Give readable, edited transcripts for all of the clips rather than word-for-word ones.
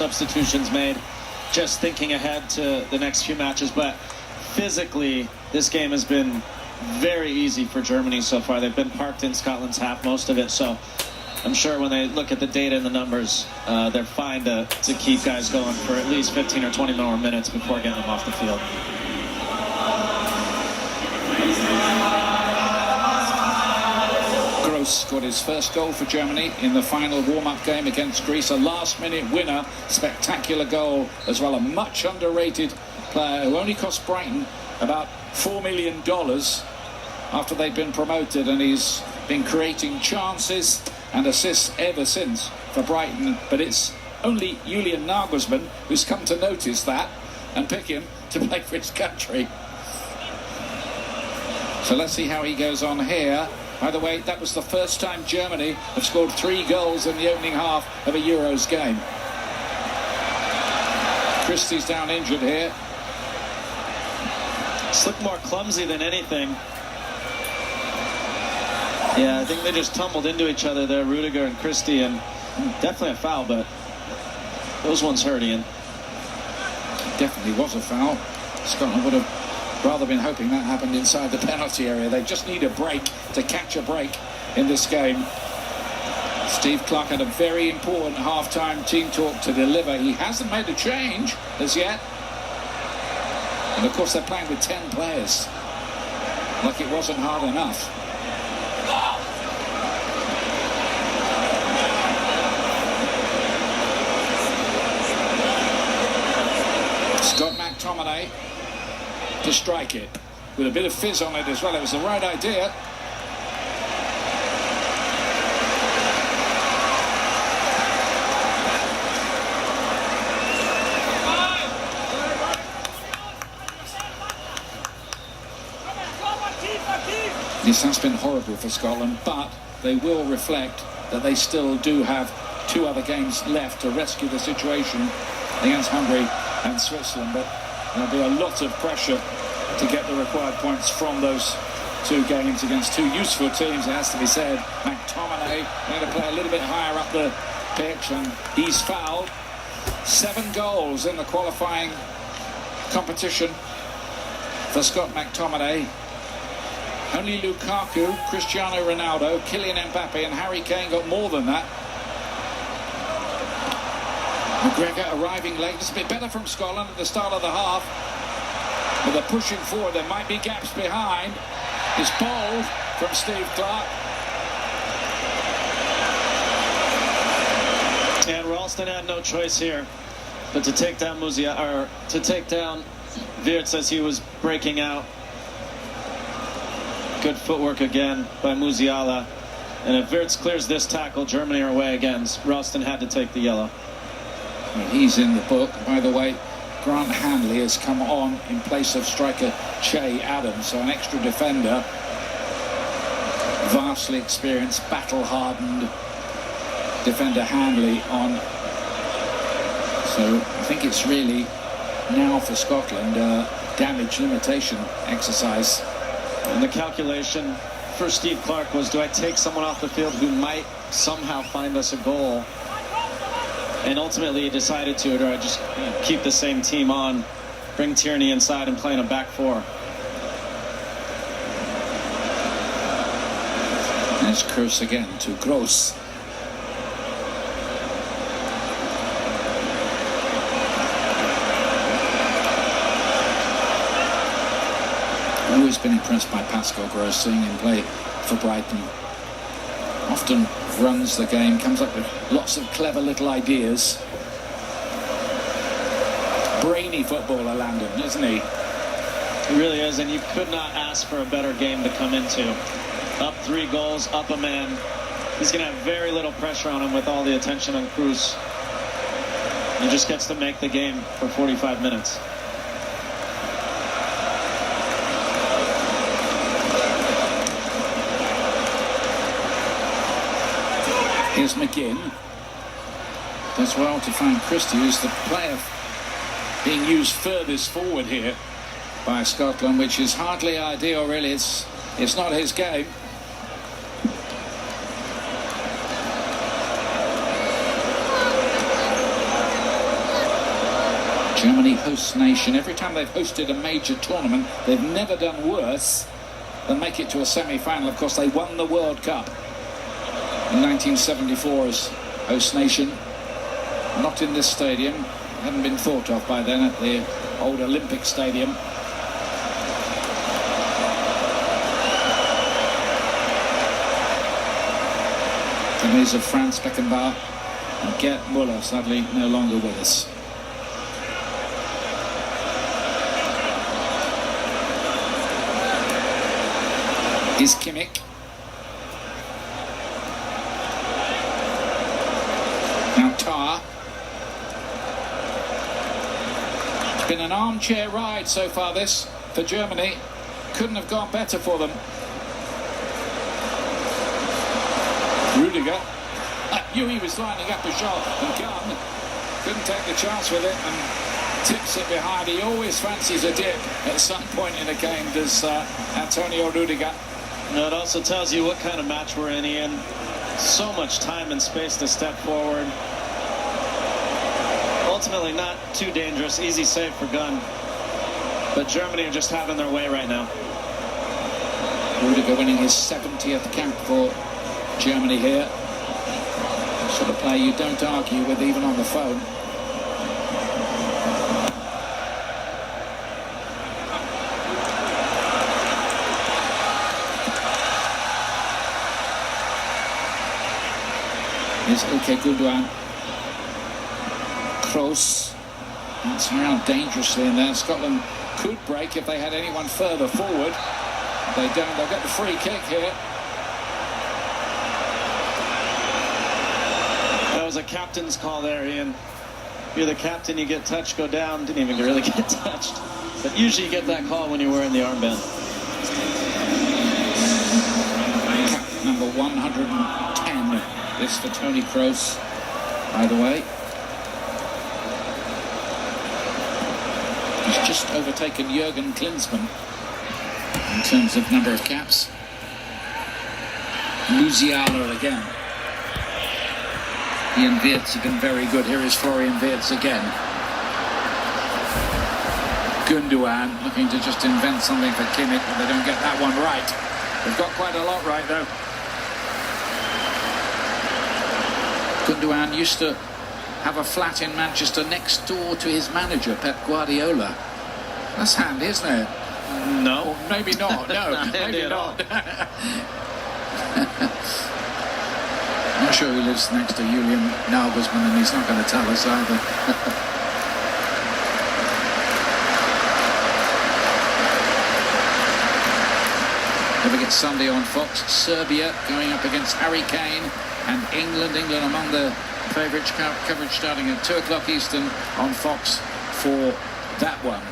Substitutions made, just thinking ahead to the next few matches. But physically, this game has been very easy for Germany so far. They've been parked in Scotland's half most of it, so I'm sure when they look at the data and the numbers, they're fine to keep guys going for at least 15 or 20 more minutes before getting them off the field. Scored his first goal for Germany in the final warm-up game against Greece. A last-minute winner, spectacular goal as well. A much underrated player who only cost Brighton about $4 million after they've been promoted, and he's been creating chances and assists ever since for Brighton. But it's only Julian Nagelsmann who's come to notice that and pick him to play for his country. So let's see how he goes on here. By the way, that was the first time Germany have scored 3 goals in the opening half of a Euros game. Christie's down injured here. It's looked more clumsy than anything. Yeah, I think they just tumbled into each other there, Rudiger and Christie, and definitely a foul, but those ones hurt, Ian. Definitely was a foul. Scotland would have rather been hoping that happened inside the penalty area. They just need a break to catch a break in this game. Steve Clarke had a very important half-time team talk to deliver. He hasn't made a change as yet. And of course they're playing with 10 players. Like it wasn't hard enough. Scott McTominay to strike it with a bit of fizz on it as well. It was the right idea. This has been horrible for Scotland, but they will reflect that they still do have 2 other games left to rescue the situation against Hungary and Switzerland. But there'll be a lot of pressure to get the required points from those 2 games against 2 useful teams, it has to be said. McTominay going to play a little bit higher up the pitch, and he's fouled. 7 goals in the qualifying competition for Scott McTominay. Only Lukaku, Cristiano Ronaldo, Kylian Mbappe and Harry Kane got more than that. McGregor arriving late. It's a bit better from Scotland at the start of the half. But they're pushing forward. There might be gaps behind. It's bold from Steve Clarke. And Ralston had no choice here but to take down Wirtz as he was breaking out. Good footwork again by Musiala. And if Wirtz clears this tackle, Germany are away again. Ralston had to take the yellow. He's in the book. By the way, Grant Hanley has come on in place of striker Che Adams, so an extra defender. Vastly experienced, battle-hardened defender Hanley on. So I think it's really now for Scotland damage limitation exercise. And the calculation for Steve Clarke was, do I take someone off the field who might somehow find us a goal? And ultimately he decided to, or do I just keep the same team on, bring Tierney inside and play in a back 4? There's Kroos again to Kroos. Always been impressed by Pascal Gross, seeing him play for Brighton. Often runs the game, comes up with lots of clever little ideas. Brainy footballer, Landon, isn't he? He really is, and you could not ask for a better game to come into. Up 3 goals, up a man. He's going to have very little pressure on him with all the attention on Kroos. He just gets to make the game for 45 minutes. Here's McGinn. Does well to find Christie, who's the player being used furthest forward here by Scotland, which is hardly ideal, really. It's not his game. Germany host nation. Every time they've hosted a major tournament, they've never done worse than make it to a semi-final. Of course, they won the World Cup in 1974 as host nation. Not in this stadium. Hadn't been thought of by then at the old Olympic Stadium. The news of Franz Beckenbauer and Gerd Müller, sadly no longer with us. Is Kimmich. Now Tar. It's been an armchair ride so far this for Germany. Couldn't have gone better for them. Rudiger. I knew he was lining up a shot and Gunn couldn't take the chance with it and tips it behind. He always fancies a dip at some point in a game, does Antonio Rudiger. No, it also tells you what kind of match we're in, Ian. So much time and space to step forward. Ultimately not too dangerous, easy save for Gunn. But Germany are just having their way right now. Rudiger winning his 70th cap for Germany here. Sort of play you don't argue with even on the phone. Here's Ilkay Gundogan. Kroos bouncing around dangerously in there. Scotland could break if they had anyone further forward. They don't. They'll get the free kick here. That was a captain's call there, Ian. You're the captain, you get touched, go down. Didn't even really get touched. But usually you get that call when you're wearing the armband. Number 110. This for Toni Kroos, by the way. He's just overtaken Jurgen Klinsmann in terms of number of caps. Musiala again. Ian Wirtz have been very good. Here is Florian Wirtz again. Gundogan looking to just invent something for Kimmich, but they don't get that one right. They've got quite a lot right, though. Gundogan used to have a flat in Manchester next door to his manager, Pep Guardiola. That's handy, isn't it? No. Or maybe not. No, not maybe not. I'm not sure he lives next to Julian Nagelsmann, and he's not going to tell us either. Don't forget Sunday on Fox, Serbia going up against Harry Kane and England. England among the favourites, coverage starting at 2 o'clock Eastern on Fox for that one.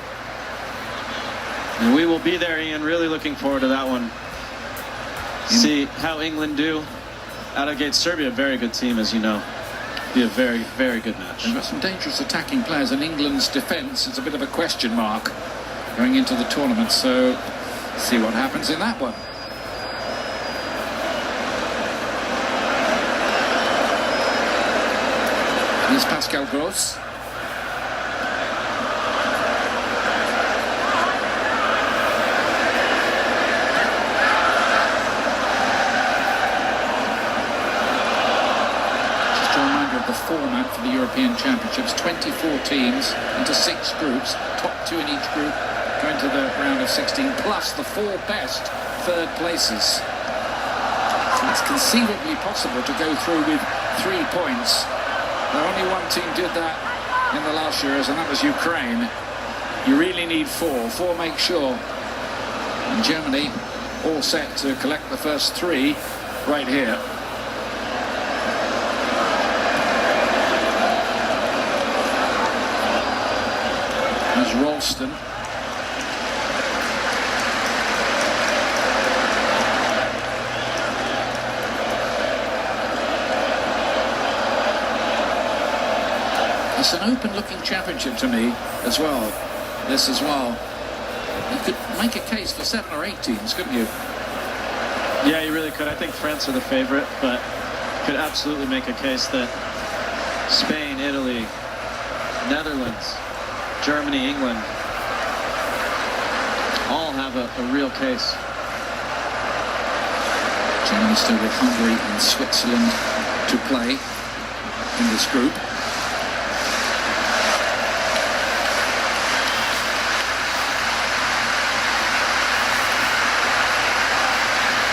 And we will be there, Ian. Really looking forward to that one. See how England do out against Serbia. A very good team, as you know. Be a very, very good match. They've got some dangerous attacking players, and England's defence is a bit of a question mark going into the tournament. So, see what happens in that one. Here's Pascal Gross. Just a reminder of the format for the European Championships. 24 teams into 6 groups. Top 2 in each group going to the round of 16, plus the 4 best third places. It's conceivably possible to go through with 3 points. Now, only one team did that in the last Euros, and that was Ukraine. You really need 4. 4 make sure. And Germany all set to collect the first 3 right here. There's Ralston. It's an open-looking championship to me as well. This as well. You could make a case for 7 or 8 teams, couldn't you? Yeah, you really could. I think France are the favorite, but could absolutely make a case that Spain, Italy, Netherlands, Germany, England all have a real case. Germany still with Hungary and Switzerland to play in this group.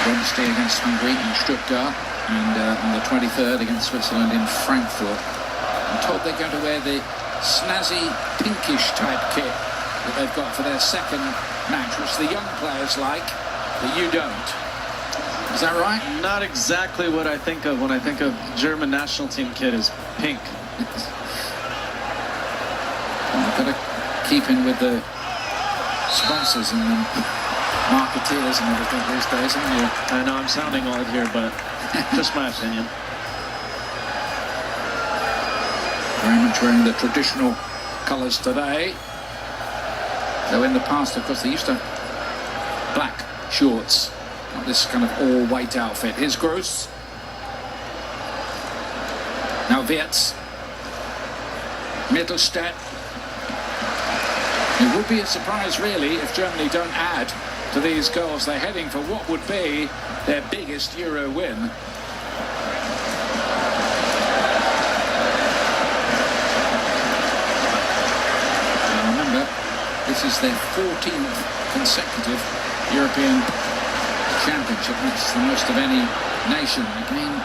Wednesday against Hungary in Stuttgart, and on the 23rd against Switzerland in Frankfurt. I'm told they're going to wear the snazzy pinkish type kit that they've got for their second match, which the young players like, but you don't. Is that right? Not exactly what I think of when I think of German national team kit is pink. You've got to keep in with the sponsors and the marketeers and everything these days, haven't you? I know I'm sounding old here, but just my opinion. Very much wearing the traditional colours today. Though in the past, of course, they used to have black shorts. Not this kind of all-white outfit. Here's Gross. Now Wirtz. Mittelstadt. It would be a surprise, really, if Germany don't add to these goals. They're heading for what would be their biggest Euro win. Now remember, this is their 14th consecutive European Championship. That's the most of any nation. Again,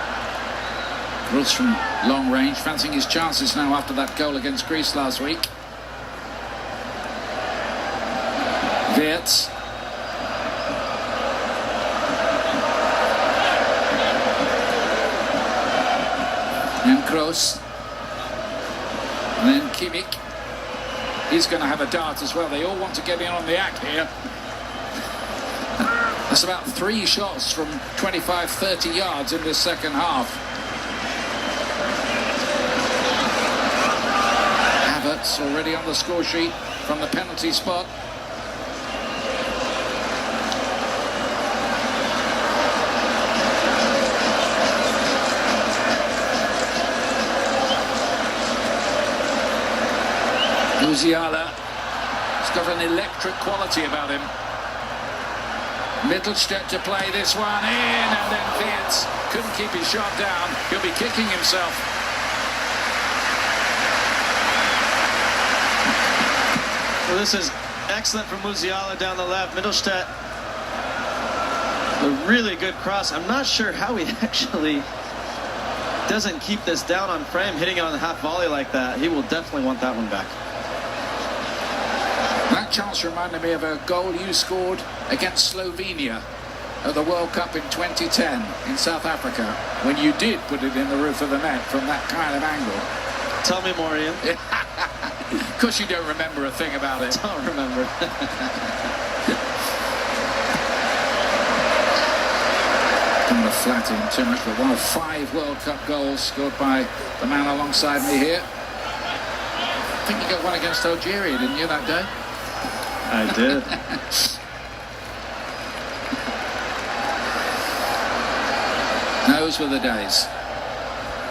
Gross from long range, fancying his chances now after that goal against Greece last week. Wirtz. And Gross. And then Kimmich. He's going to have a dart as well. They all want to get in on the act here. That's about 3 shots from 25-30 yards in this second half. Havertz already on the score sheet from the penalty spot. Musiala has got an electric quality about him. Mittelstadt to play this one in, and then Wirtz couldn't keep his shot down. He'll be kicking himself. Well, this is excellent from Musiala down the left. Mittelstadt, a really good cross. I'm not sure how he actually doesn't keep this down on frame, hitting it on the half volley like that. He will definitely want that one back. That chance reminded me of a goal you scored against Slovenia at the World Cup in 2010 in South Africa, when you did put it in the roof of the net from that kind of angle. Tell me more, Ian. Of course you don't remember a thing about it. Don't remember. Don't want to flatter him too much, but one of 5 World Cup goals scored by the man alongside me here. I think you got one against Algeria, didn't you, that day? I did. Those were the days.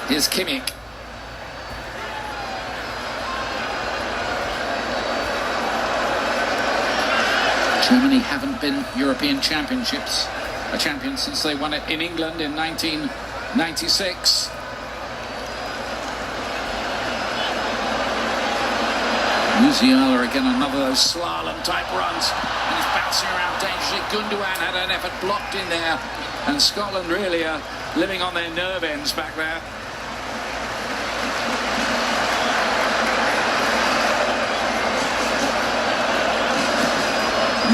Here's Kimmich. Germany haven't been European champions since they won it in England in 1996. Musiala again, another of those slalom-type runs. And he's bouncing around dangerously. Gundogan had an effort blocked in there. And Scotland really are living on their nerve ends back there.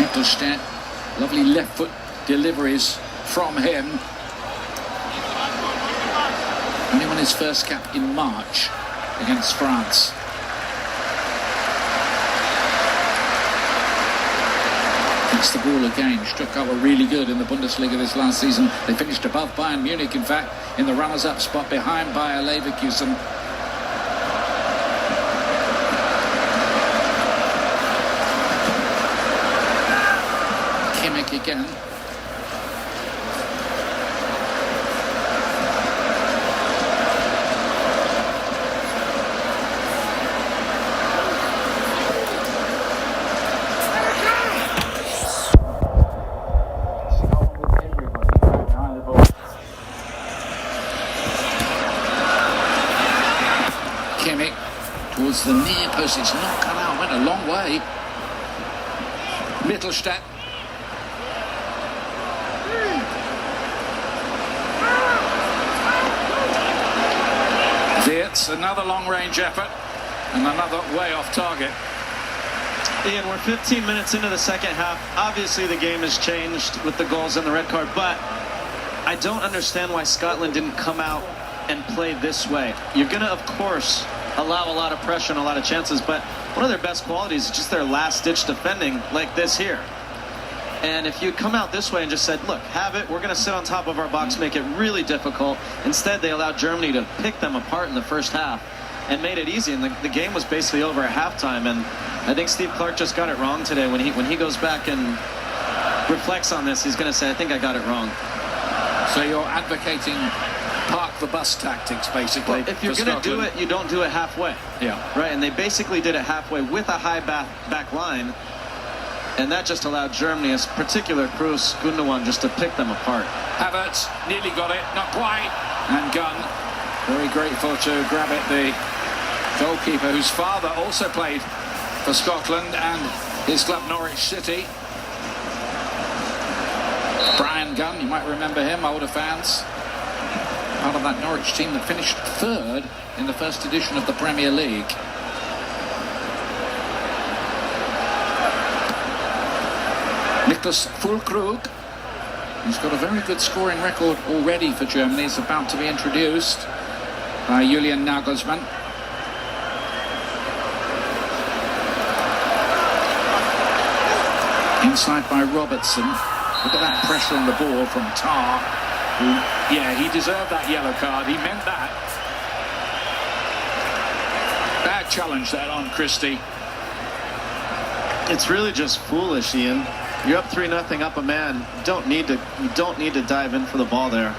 Mittelstadt, lovely left foot deliveries from him. Only won his first cap in March against France. Gets the ball again. Stuttgart were really good in the Bundesliga this last season. They finished above Bayern Munich, in fact, in the runners-up spot behind Bayer Leverkusen. Kimmich again. towards the near post. It's not cut out, went a long way. Mittelstadt. Wirtz, another long-range effort and another way off target. Ian, we're 15 minutes into the second half. Obviously the game has changed with the goals and the red card, but I don't understand why Scotland didn't come out and play this way. You're going to, of course, allow a lot of pressure and a lot of chances, but one of their best qualities is just their last-ditch defending like this here. And if you come out this way and just said, look, have it, we're going to sit on top of our box, make it really difficult. Instead, they allowed Germany to pick them apart in the first half and made it easy. And the game was basically over at halftime. And I think Steve Clark just got it wrong today. When he goes back and reflects on this, he's going to say, I think I got it wrong. So you're advocating park the bus tactics, basically. Well, if you're going to do it, you don't do it halfway. Yeah. Right, and they basically did it halfway with a high back line. And that just allowed Germany, as particular Kroos, Gundogan, just to pick them apart. Havertz nearly got it, not quite. And Gunn, very grateful to grab it, the goalkeeper, whose father also played for Scotland and his club Norwich City. Brian Gunn, you might remember him, older fans. Part of that Norwich team that finished third in the first edition of the Premier League. Niklas Füllkrug, he's got a very good scoring record already for Germany. He's about to be introduced by Julian Nagelsmann. Inside by Robertson. Look at that pressure on the ball from Tar. Who, yeah, he deserved that yellow card. He meant that. Bad challenge that on Christie. It's really just foolish, Ian. You're up 3-0, up a man. You don't need to dive in for the ball there.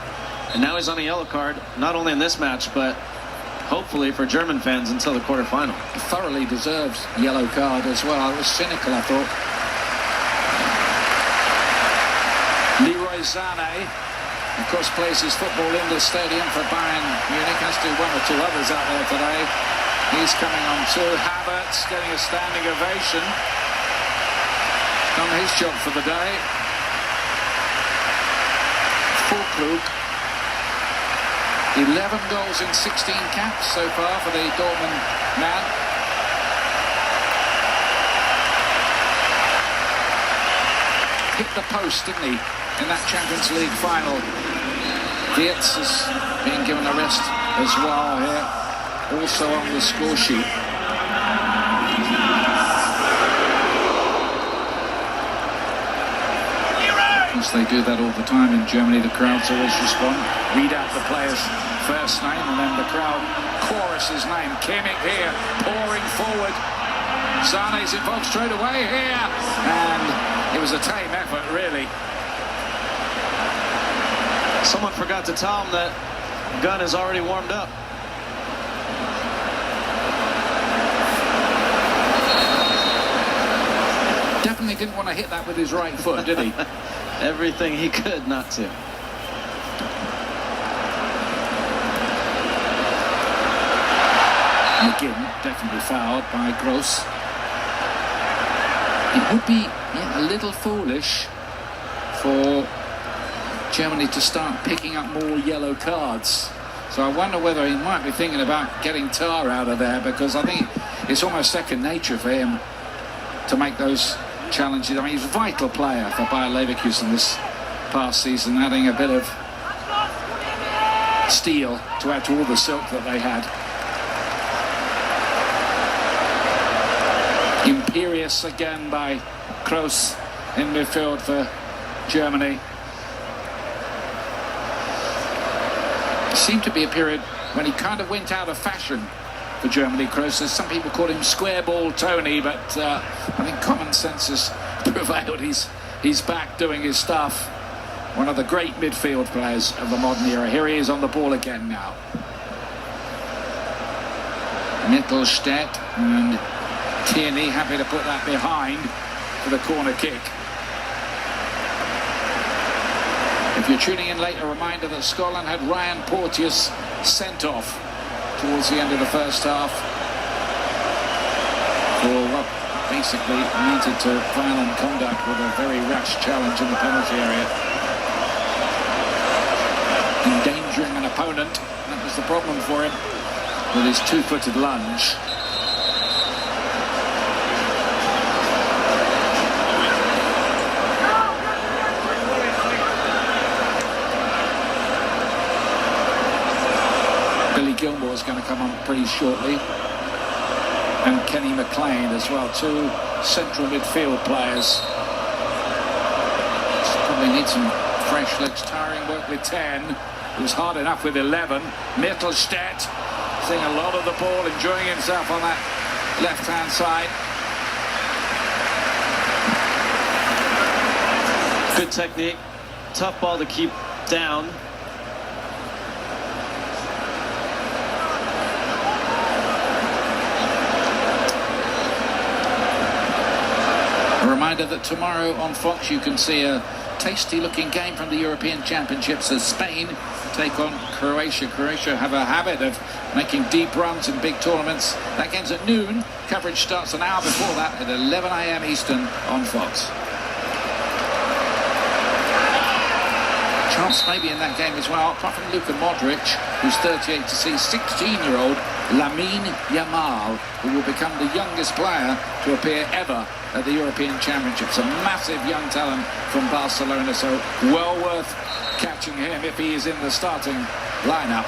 And now he's on a yellow card, not only in this match, but hopefully for German fans until the quarterfinal. Thoroughly deserves yellow card as well. It was cynical, I thought. Leroy Sané, of course, plays his football in the stadium for Bayern Munich. Has to one or two others out there today. He's coming on too. Havertz getting a standing ovation. Done his job for the day. Füllkrug, 11 goals in 16 caps so far for the Dortmund man. Hit the post, didn't he, in that Champions League final. Wirtz is being given a rest as well here, also on the score sheet. They do that all the time in Germany. The crowds always respond, read out the player's first name, and then the crowd chorus his name. Kimmich here, pouring forward. Sané's involved straight away here, and it was a tame effort, really. Someone forgot to tell him that Gunn is already warmed up. Definitely didn't want to hit that with his right foot, did he? Everything he could not to. McGinn definitely fouled by Gross. It would be a little foolish for Germany to start picking up more yellow cards. So I wonder whether he might be thinking about getting Tar out of there, because I think it's almost second nature for him to make those challenges. I mean, he's a vital player for Bayer Leverkusen this past season, adding a bit of steel to add to all the silk that they had. Imperious again by Kroos in midfield for Germany. It seemed to be a period when he kind of went out of fashion for Germany, Kroos. As some people call him square ball Tony, but I think common sense has prevailed. He's back doing his stuff. One of the great midfield players of the modern era. Here he is on the ball again now. Mittelstadt and Tierney happy to put that behind for the corner kick. If you're tuning in late, a reminder that Scotland had Ryan Porteous sent off towards the end of the first half. for what basically amounted to violent conduct with a very rash challenge in the penalty area. Endangering an opponent, that was the problem for him with his two-footed lunge. Billy Gilmore is going to come on pretty shortly, and Kenny McLean as well, two central midfield players. Probably need some fresh legs. Tiring work with 10. It was hard enough with 11. Mittelstadt seeing a lot of the ball, enjoying himself on that left-hand side. Good technique. Tough ball to keep down. A reminder that tomorrow on Fox you can see a tasty-looking game from the European Championships as Spain take on Croatia. Croatia have a habit of making deep runs in big tournaments. That game's at noon. Coverage starts an hour before that at 11 a.m. Eastern on Fox. Chance maybe in that game as well, apart from Luka Modric, who's 38, to see 16-year-old Lamine Yamal, who will become the youngest player to appear ever at the European Championships. A massive young talent from Barcelona, so well worth catching him if he is in the starting lineup.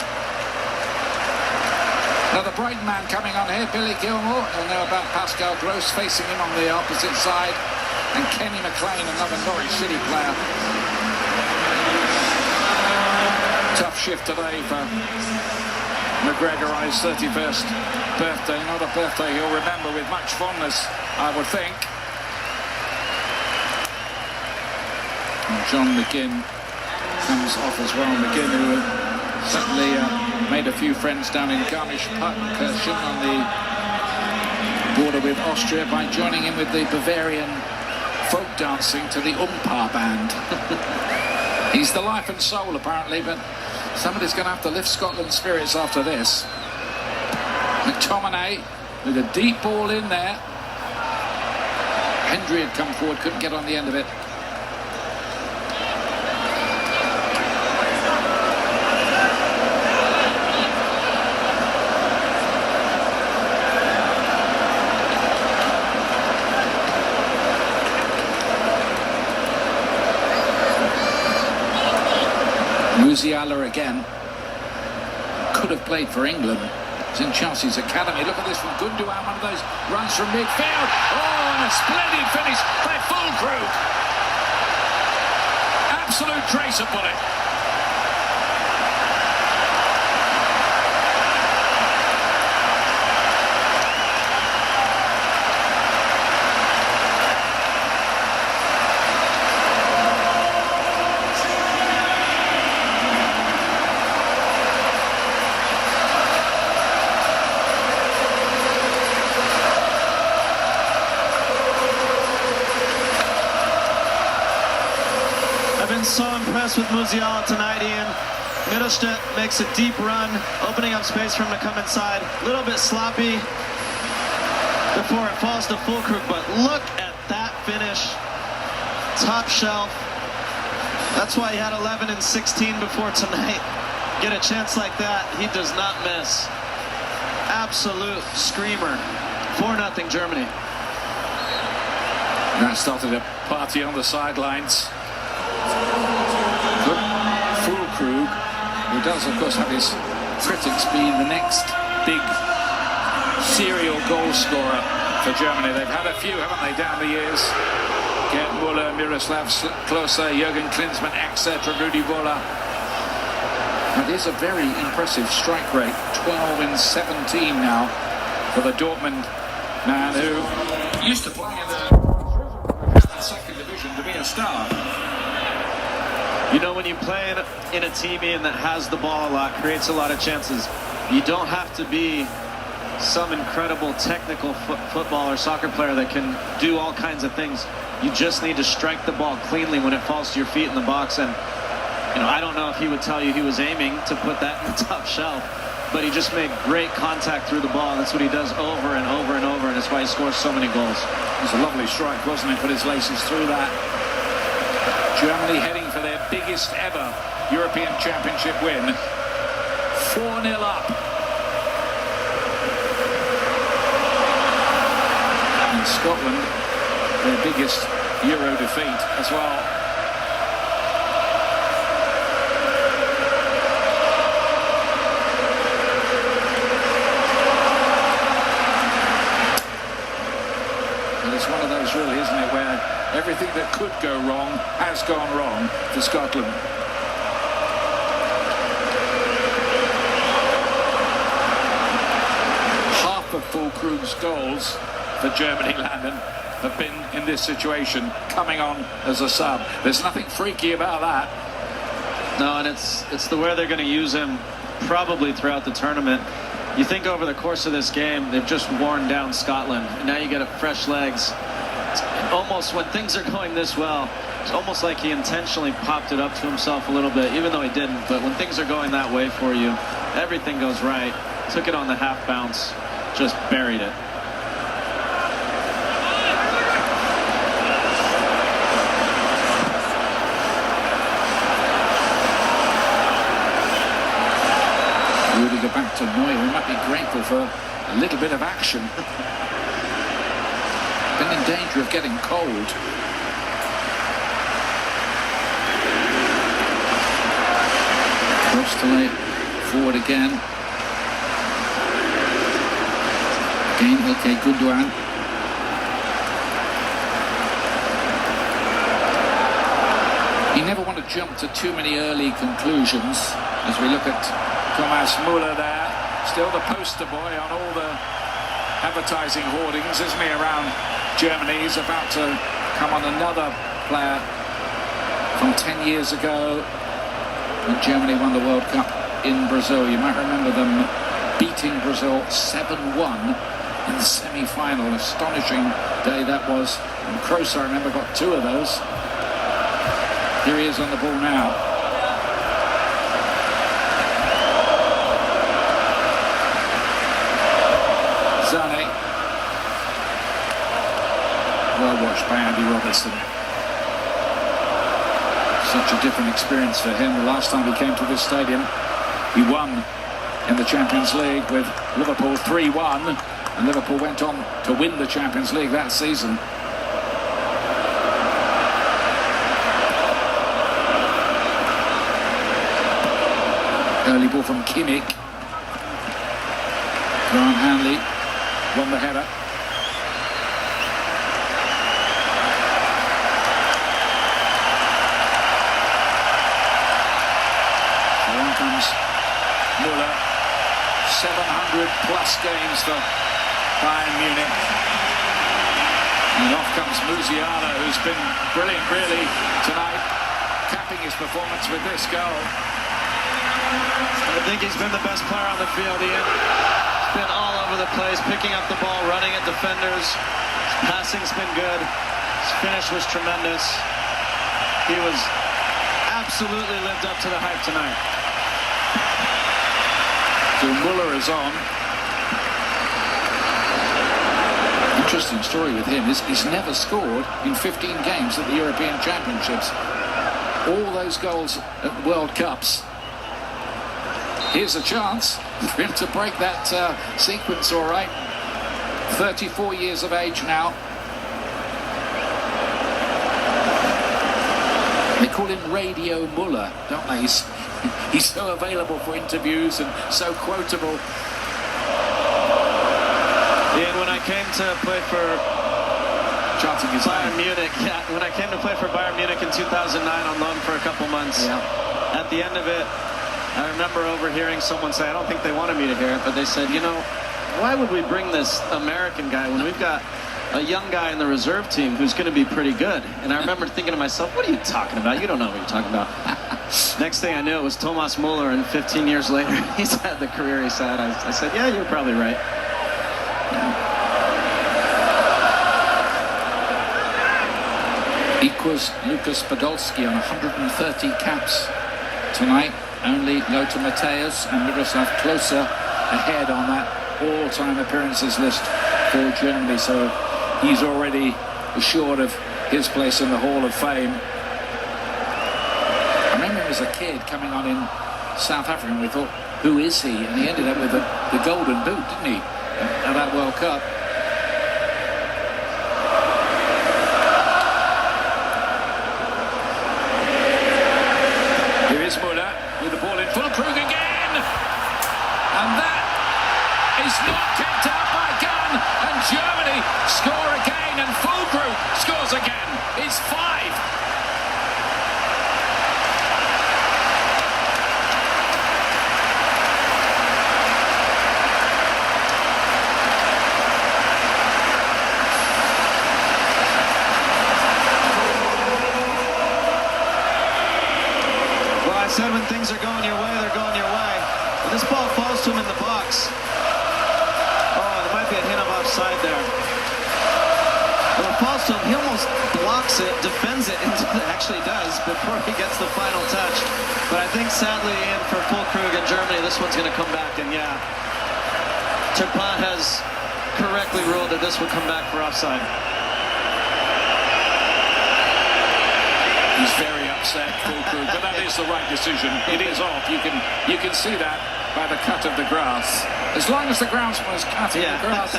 Another Brighton man coming on here, Billy Gilmore. You'll know about Pascal Gross facing him on the opposite side, and Kenny McLean, another Norwich City player. Tough shift today for McGregor on his 31st birthday. Not a birthday he'll remember with much fondness, I would think. And John McGinn comes off as well. McGinn, who certainly made a few friends down in Garmisch-Partenkirchen on the border with Austria by joining in with the Bavarian folk dancing to the Umpa band. He's the life and soul, apparently, but somebody's going to have to lift Scotland's spirits after this. McTominay with a deep ball in there. Hendry had come forward, couldn't get on the end of it. Musiala again. Could have played for England. It's in Chelsea's academy. Look at this from Gundogan, one of those runs from midfield. Oh, and a splendid finish by Fulkrug. Absolute tracer bullet. So impressed with Musiala tonight, Ian. Mittelstadt makes a deep run, opening up space for him to come inside. A little bit sloppy before it falls to Fulkrug, but look at that finish. Top shelf. That's why he had 11 and 16 before tonight. Get a chance like that, he does not miss. Absolute screamer. 4-0 Germany. That started a party on the sidelines. Fulkrug, who does of course have his critics, being the next big serial goal scorer for Germany. They've had a few, haven't they, down the years? Gerd Müller, Miroslav Klose, Jürgen Klinsmann, etc., Rudi Völler. It is a very impressive strike rate, 12 in 17 now for the Dortmund man who used to play in the second division to be a star. You know, when you play in a team, Ian, that has the ball a lot, creates a lot of chances, you don't have to be some incredible technical football or soccer player that can do all kinds of things. You just need to strike the ball cleanly when it falls to your feet in the box. And, you know, I don't know if he would tell you he was aiming to put that in the top shelf, but he just made great contact through the ball. And that's what he does over and over and over, and it's why why he scores so many goals. It was a lovely strike, wasn't it? Put his laces through that. Germany heading for their biggest ever European Championship win. 4-0 up. And Scotland, their biggest Euro defeat as well. And it's one of those really, isn't it, where everything that could go wrong has gone wrong for Scotland. Half of Fulkrug's goals for Germany, Landon, have been in this situation, coming on as a sub. There's nothing freaky about that. No, and it's the way they're going to use him probably throughout the tournament. You think over the course of this game, they've just worn down Scotland. And now you get fresh legs. It's almost, when things are going this well, it's almost like he intentionally popped it up to himself a little bit, even though he didn't. But when things are going that way for you, everything goes right. Took it on the half bounce, just buried it. Rudiger back to Neuer. We might be grateful for a little bit of action. Been in danger of getting cold. Cross to lay forward again. Again, okay, Gundogan. You never want to jump to too many early conclusions as we look at Thomas Müller there, still the poster boy on all the advertising hoardings, isn't he, around Germany. He's about to come on another player from 10 years ago when Germany won the World Cup in Brazil. You might remember them beating Brazil 7-1 in the semi-final. An astonishing day that was. And Kroos, I remember, got 2 of those. Here he is on the ball now. Zane. Well watched by Andy Robertson. Such a different experience for him. The last time he came to this stadium, he won in the Champions League with Liverpool 3-1, and Liverpool went on to win the Champions League that season. Early ball from Kimmich. Grant Hanley won the header. So on comes Müller. 700 plus games for Bayern Munich. And off comes Musiala, who's been brilliant really tonight, capping his performance with this goal. I think he's been the best player on the field, Ian. He's been all over the place, picking up the ball, running at defenders. His passing's been good. His finish was tremendous. He was absolutely lived up to the hype tonight. So Müller is on. Interesting story with him is he's never scored in 15 games at the European Championships. All those goals at World Cups. Here's a chance for him to break that sequence, all right. 34 years of age now. They call him Radio Müller, don't they? He's so available for interviews and so quotable. Ian, when I came to play for Chanting his Bayern name. Munich, when I came to play for Bayern Munich in 2009 on loan for a couple months, at the end of it, I remember overhearing someone say, I don't think they wanted me to hear it, but they said, you know, why would we bring this American guy when we've got a young guy in the reserve team who's going to be pretty good? And I remember thinking to myself, what are you talking about? You don't know what you're talking about. Next thing I knew, it was Thomas Müller, and 15 years later, he's had the career he's had. I said, yeah, you're probably right. Equals Lucas Podolski on 130 caps tonight. Only Lothar Matthäus and Miroslav Klose ahead on that all-time appearances list for Germany, so he's already assured of his place in the Hall of Fame. I remember him as a kid coming on in South Africa, and we thought, who is he? And he ended up with the golden boot, didn't he, at that World Cup. Here is Müller with the ball in full. Krug again, and that is not kept out by Gunn, and Germany score again, and Füllkrug scores again. It's 5. I said when things are going your way, they're going your way. And this ball falls to him in the box. Oh, there might be a hint of offside there. When it falls to him, he almost blocks it, defends it, and actually does before he gets the final touch. But I think sadly, Ian, for Füllkrug in Germany, this one's going to come back. And yeah, Turpin has correctly ruled that this would come back for offside. He's very upset, Füllkrug, but that is the right decision. It is off. You can see that by the cut of the grass. As long as the groundsman is cutting the grass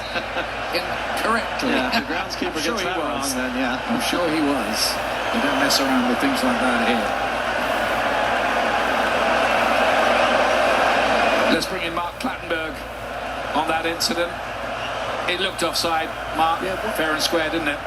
incorrectly. Yeah, the groundskeeper gets that wrong, then yeah. I'm sure he was. You don't mess around with things like that here. Let's bring in Mark Clattenburg on that incident. It looked offside, Mark. Yeah, fair and square, didn't it?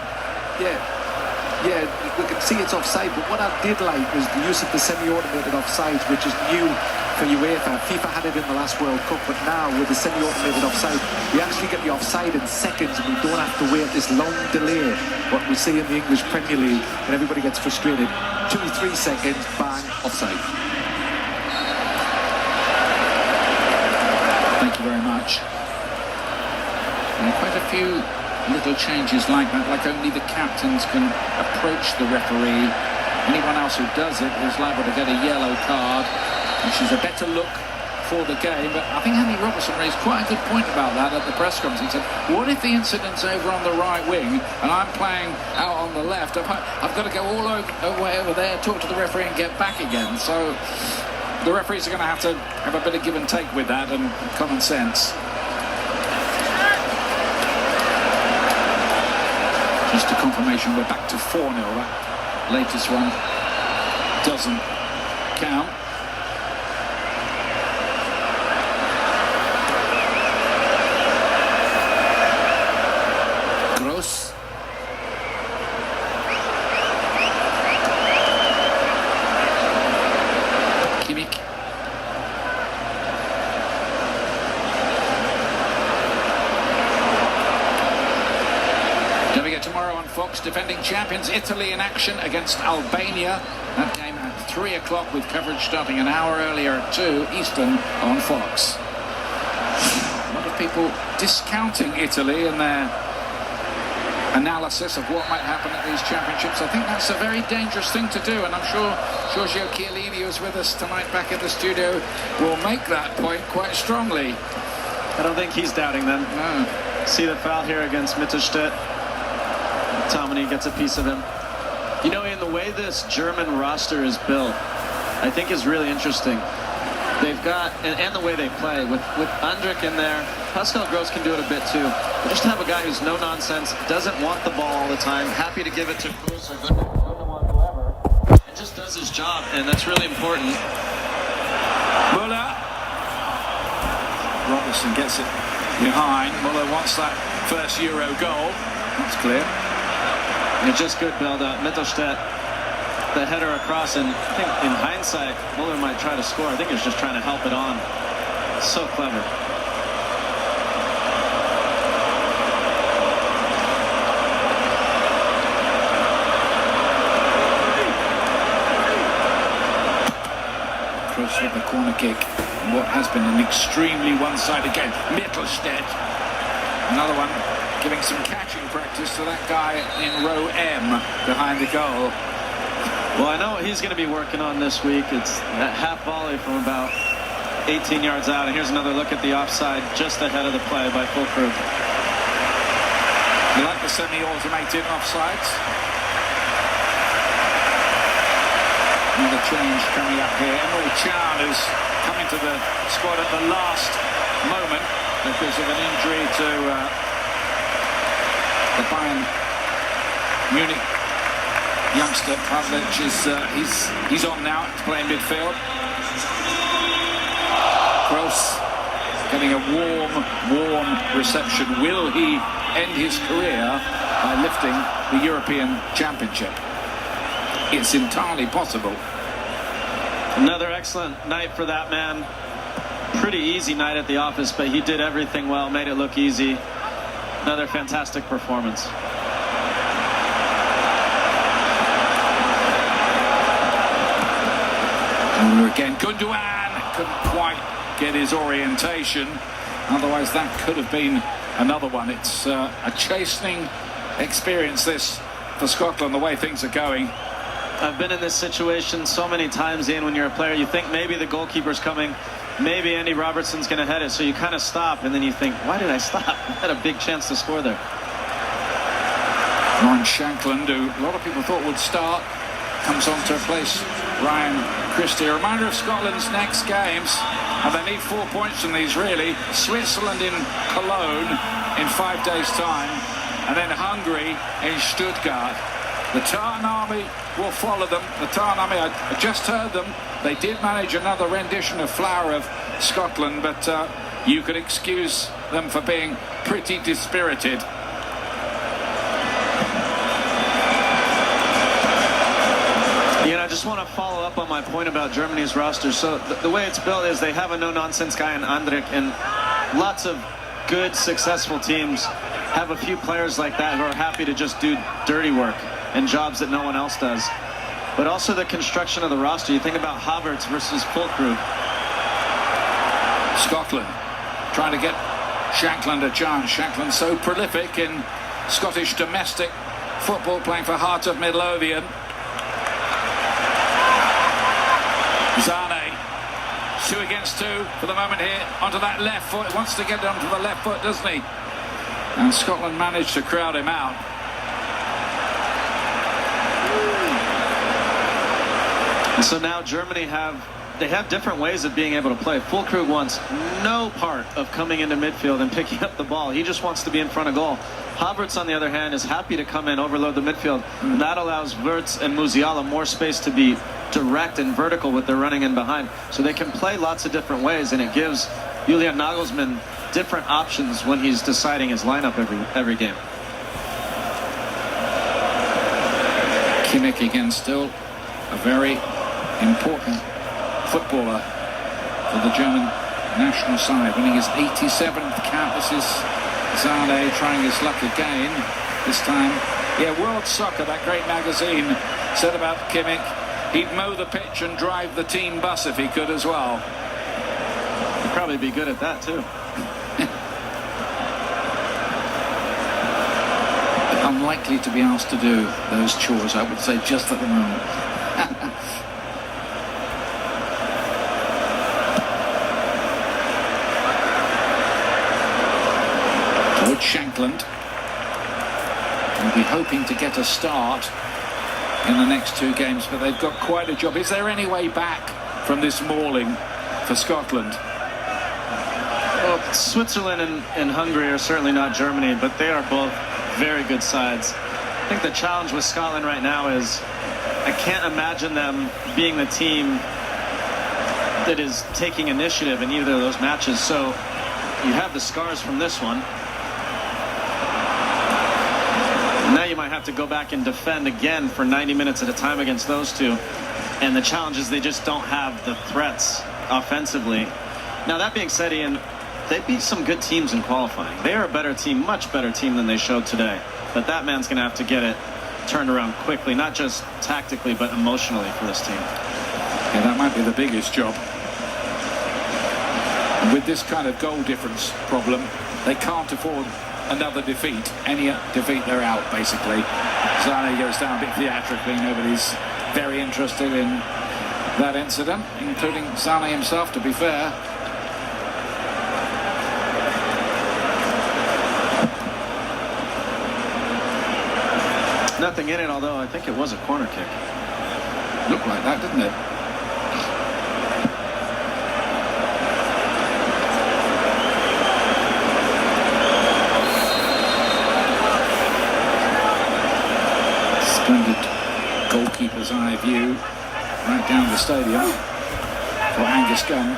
Yeah, we can see it's offside, but what I did like was the use of the semi-automated offsides, which is new for UEFA. FIFA had it in the last World Cup, but now with the semi-automated offside, we actually get the offside in seconds, and we don't have to wait this long delay, what we see in the English Premier League, and everybody gets frustrated. 2-3 seconds, bang, offside. Thank you very much. And quite a few little changes like that, like only the captains can approach the referee. Anyone else who does it is liable to get a yellow card, which is a better look for the game. But I think Andy Robertson raised quite a good point about that at the press conference. He said, what if the incident's over on the right wing and I'm playing out on the left? I've got to go all way over there, talk to the referee and get back again. So the referees are going to have a bit of give and take with that and common sense. Just a confirmation, we're back to 4-0. That latest one doesn't count. Gross. Kimmich. Tomorrow on Fox, defending champions Italy in action against Albania. That game at 3 o'clock with coverage starting an hour earlier at 2 Eastern on Fox. A lot of people discounting Italy in their analysis of what might happen at these championships. I think that's a very dangerous thing to do, and I'm sure Giorgio Chiellini, who's with us tonight back in the studio, will make that point quite strongly. I don't think he's doubting them. No. See the foul here against Mittelstadt. Tomini gets a piece of him. You know, in the way this German roster is built, I think is really interesting. They've got, and the way they play, with Andrik in there, Pascal Gross can do it a bit too. But just have a guy who's no nonsense, doesn't want the ball all the time, happy to give it to Kroos or Gundogan, whoever, and just does his job, and that's really important. Müller. Robertson gets it behind. Müller wants that first Euro goal. That's clear. And just good build-up. Mittelstadt, the header across, and I think in hindsight, Müller might try to score. I think he's just trying to help it on. So clever. Kroos with the corner kick. What has been an extremely one-sided game. Mittelstadt. Another one. Giving some catching practice to that guy in row M behind the goal. Well, I know what he's going to be working on this week. It's that half volley from about 18 yards out. And here's another look at the offside just ahead of the play by Füllkrug. the semi-automated offsides. Another change coming up here. Emil Can has come into the squad at the last moment because of an injury to the Bayern Munich youngster. Pavlic he's on now to play in midfield. Kroos getting a warm reception. Will he end his career by lifting the European Championship? It's entirely possible. Another excellent night for that man. Pretty easy night at the office, but he did everything well, made it look easy. Another fantastic performance. And again, Gundogan couldn't quite get his orientation. Otherwise, that could have been another one. It's a chastening experience, this, for Scotland, the way things are going. I've been in this situation so many times, Ian, when you're a player. You think maybe the goalkeeper's coming, maybe Andy Robertson's going to head it, so you kind of stop, and then you think, why did I stop? I had a big chance to score there. Ryan Shankland, who a lot of people thought would start, comes on to replace Ryan Christie. A reminder of Scotland's next games, and they need 4 points from these, really. Switzerland in Cologne in 5 days' time, and then Hungary in Stuttgart. The Tartan Army will follow them. The Tartan Army, I just heard them. They did manage another rendition of Flower of Scotland, but you could excuse them for being pretty dispirited. I just want to follow up on my point about Germany's roster. So the way it's built is they have a no-nonsense guy in Andrik, and lots of good, successful teams have a few players like that who are happy to just do dirty work and jobs that no one else does. But also the construction of the roster. You think about Havertz versus Fulkrug. Scotland trying to get Shankland a chance. Shankland so prolific in Scottish domestic football, playing for Heart of Midlothian. Zane, 2 against 2 for the moment here, onto that left foot. Wants to get it onto the left foot, doesn't he? And Scotland managed to crowd him out. And so now Germany have different ways of being able to play. Fulkrug wants no part of coming into midfield and picking up the ball. He just wants to be in front of goal. Havertz, on the other hand, is happy to come in, overload the midfield. And that allows Wirtz and Musiala more space to be direct and vertical with their running in behind. So they can play lots of different ways, and it gives Julian Nagelsmann different options when he's deciding his lineup every game. Kimmich again, still a very important footballer for the German national side, winning his 87th cap. This is Zane trying his luck again. This time, World Soccer, that great magazine, said about Kimmich, he'd mow the pitch and drive the team bus if he could as well. He'd probably be good at that too. Unlikely to be asked to do those chores, I would say, just at the moment. George Shankland will be hoping to get a start in the next 2 games, but they've got quite a job. Is there any way back from this mauling for Scotland? Well, Switzerland and Hungary are certainly not Germany, but they are both very good sides. I think the challenge with Scotland right now is I can't imagine them being the team that is taking initiative in either of those matches. So you have the scars from this one. Now you might have to go back and defend again for 90 minutes at a time against those two. And the challenge is they just don't have the threats offensively. Now, that being said, Ian, they beat some good teams in qualifying. They are a better team, much better team than they showed today. But that man's going to have to get it turned around quickly, not just tactically, but emotionally for this team. Yeah, that might be the biggest job. With this kind of goal difference problem, they can't afford another defeat. Any defeat, they're out, basically. Zane goes down a bit theatrically. Nobody's very interested in that incident, including Zane himself, to be fair. Nothing in it, although I think it was a corner kick. Looked like that, didn't it? Splendid goalkeeper's eye view right down the stadium for Angus Gunn.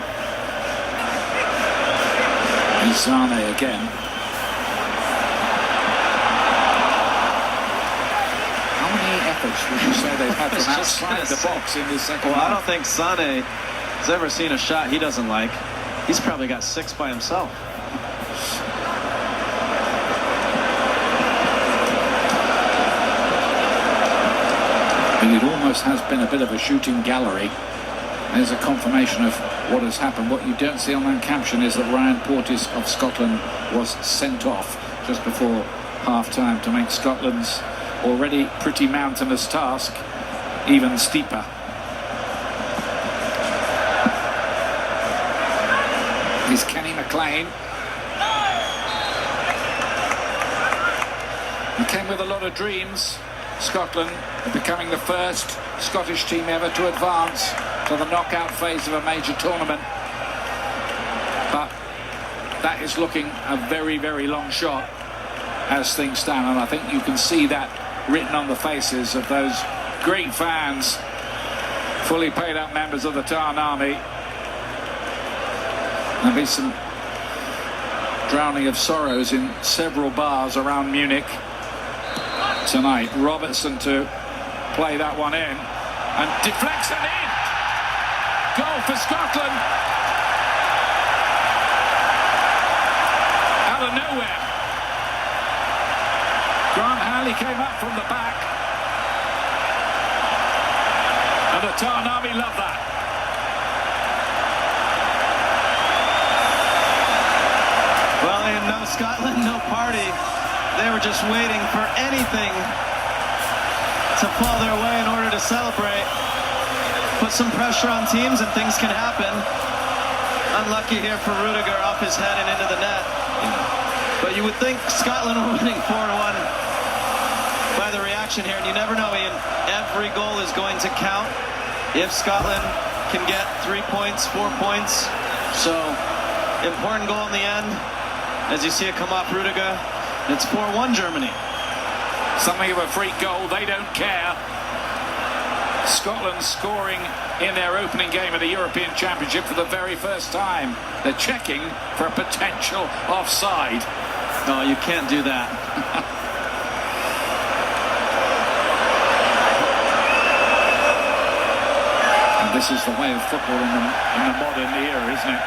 And Zane again. How many efforts would you say they've had from outside the box in this second half? I don't think Sane has ever seen a shot he doesn't like. He's probably got 6 by himself. And it almost has been a bit of a shooting gallery. There's a confirmation of what has happened. What you don't see on that caption is that Ryan Porteous of Scotland was sent off just before half-time to make Scotland's already pretty mountainous task even steeper. Here's Kenny McLean. He came with a lot of dreams. Scotland are becoming the first Scottish team ever to advance to the knockout phase of a major tournament. But that is looking a very, very long shot as things stand, and I think you can see that written on the faces of those great fans, fully paid up members of the Tarn Army. There'll be some drowning of sorrows in several bars around Munich tonight. Robertson to play that one in and deflects it in. Goal for Scotland out of nowhere. Grant Harley came up from the back and the Tarn Army love that. Well, in no Scotland, no party. They were just waiting for anything to fall their way in order to celebrate. Put some pressure on teams and things can happen. Unlucky here for Rudiger, off his head and into the net. But you would think Scotland were winning 4-1 by the reaction here, and you never know, Ian. Every goal is going to count if Scotland can get 3 points, 4 points. So, important goal in the end. As you see it come off Rudiger, it's 4-1 Germany. Something of a freak goal, they don't care. Scotland scoring in their opening game of the European Championship for the very first time. They're checking for a potential offside. No, you can't do that. And this is the way of football in the modern era, isn't it?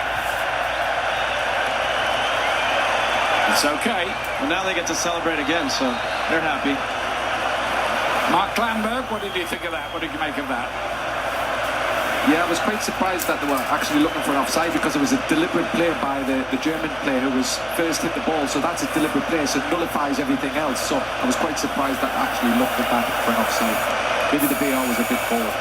It's okay. Well, now they get to celebrate again, so they're happy. Mark Clanberg, what did you think of that? What did you make of that? Yeah, I was quite surprised that they were actually looking for an offside, because it was a deliberate play by the German player who was first hit the ball, so that's a deliberate play, so it nullifies everything else. So I was quite surprised that they actually looked at that for an offside. Maybe the VAR was a bit bored.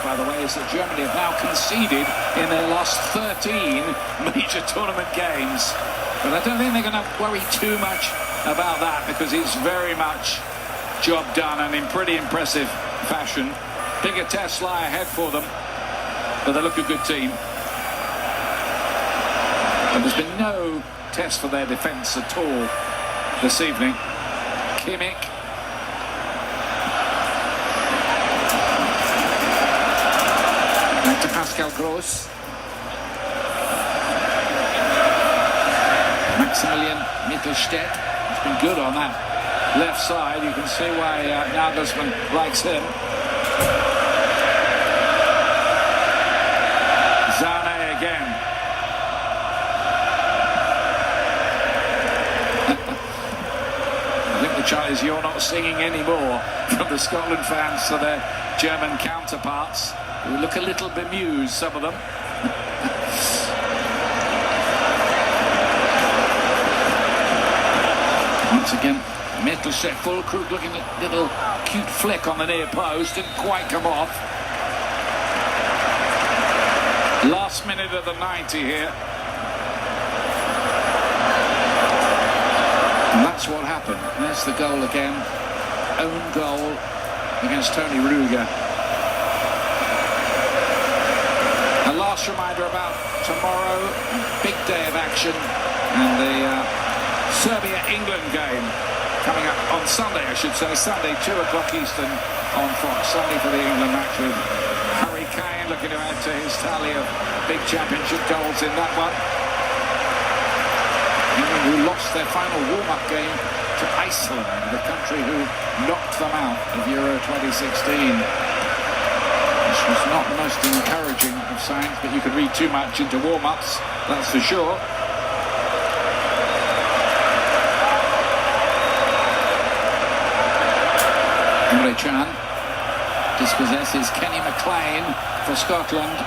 By the way, is that Germany have now conceded in their last 13 major tournament games. But I don't think they're going to worry too much about that, because it's very much job done and in pretty impressive fashion. Bigger tests lie ahead for them, but they look a good team. And there's been no test for their defence at all this evening. Kimmich. To Pascal Gross. Maximilian Mittelstädt has been good on that left side. You can see why Nagelsmann likes him. Zane again. I think the chant is "You're not singing anymore" from the Scotland fans to their German counterparts. We look a little bemused, some of them. Once again, Mittelstädt, Fulkrug looking at a little cute flick on the near post, didn't quite come off. Last minute of the 90 here. And that's what happened. There's the goal again. Own goal against Tony Ruger. A last reminder about tomorrow, big day of action, and the Serbia-England game coming up on Sunday, I should say. Sunday, 2 o'clock Eastern on Fox. Sunday for the England match with Harry Kane looking to add to his tally of big championship goals in that one. England who lost their final warm-up game to Iceland, the country who knocked them out of Euro 2016. Which was not the most encouraging of signs, but you could read too much into warm-ups, that's for sure. Emre Can dispossesses Kenny McLean for Scotland.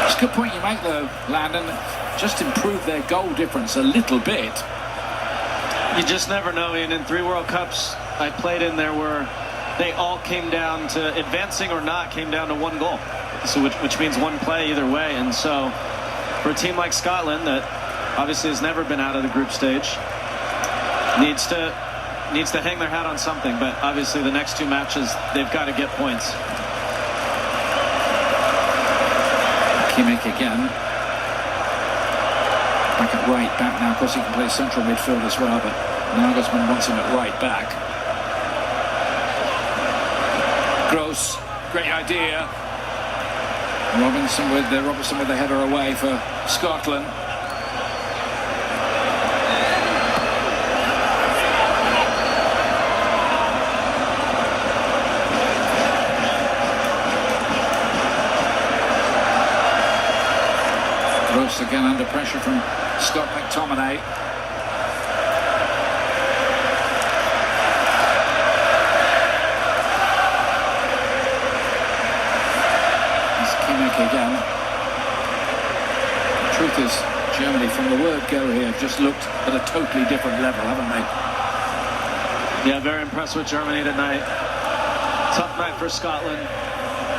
It's a good point you make though, Landon. Just improve their goal difference a little bit. You just never know, Ian. In 3 World Cups I played in, there were they all came down to advancing or not, came down to 1 goal. So which means 1 play either way. And so for a team like Scotland that obviously has never been out of the group stage, needs to hang their hat on something. But obviously the next 2 matches they've got to get points. Kimmich again. Back at right back now. Of course he can play central midfield as well, but Nagelsmann wants him at right back. Gross, great idea. Robertson with the header away for Scotland. Gross again under pressure from Scott McTominay. Again. The truth is, Germany from the word go here have just looked at a totally different level, haven't they? Yeah, very impressed with Germany tonight. Tough night for Scotland,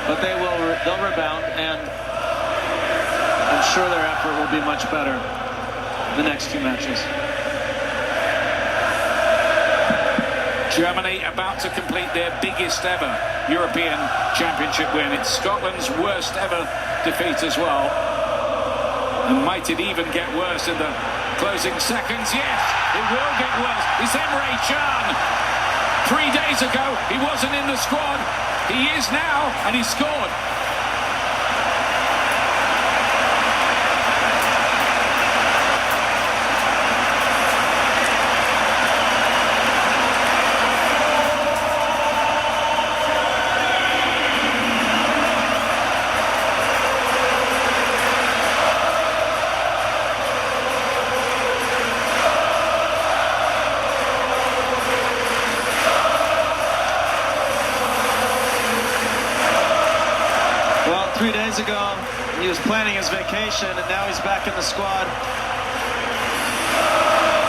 but they'll rebound, and I'm sure their effort will be much better the next 2 matches. Germany about to complete their biggest ever European Championship win. It's Scotland's worst ever defeat as well. And might it even get worse in the closing seconds? Yes, it will get worse. It's Emre Can. 3 days ago, he wasn't in the squad. He is now, and he scored. Well, 3 days ago, he was planning his vacation, and now he's back in the squad.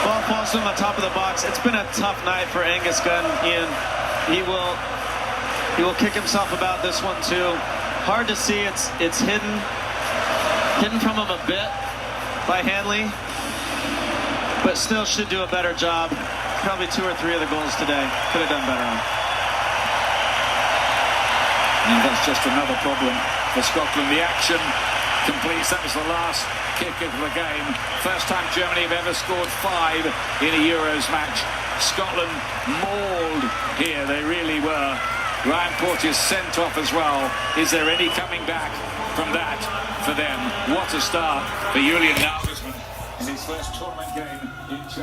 Ball falls to him on top of the box. It's been a tough night for Angus Gunn, Ian. He will kick himself about this one too. Hard to see. It's hidden from him a bit by Hanley, but still should do a better job. Probably 2 or 3 of the goals today. Could have done better on. And that's just another problem for Scotland. The action completes. That was the last kick of the game. First time Germany have ever scored 5 in a Euros match. Scotland mauled here. They really were. Ryan Porteous sent off as well. Is there any coming back from that for them? What a start for Julian Nagelsmann in his first tournament game in charge.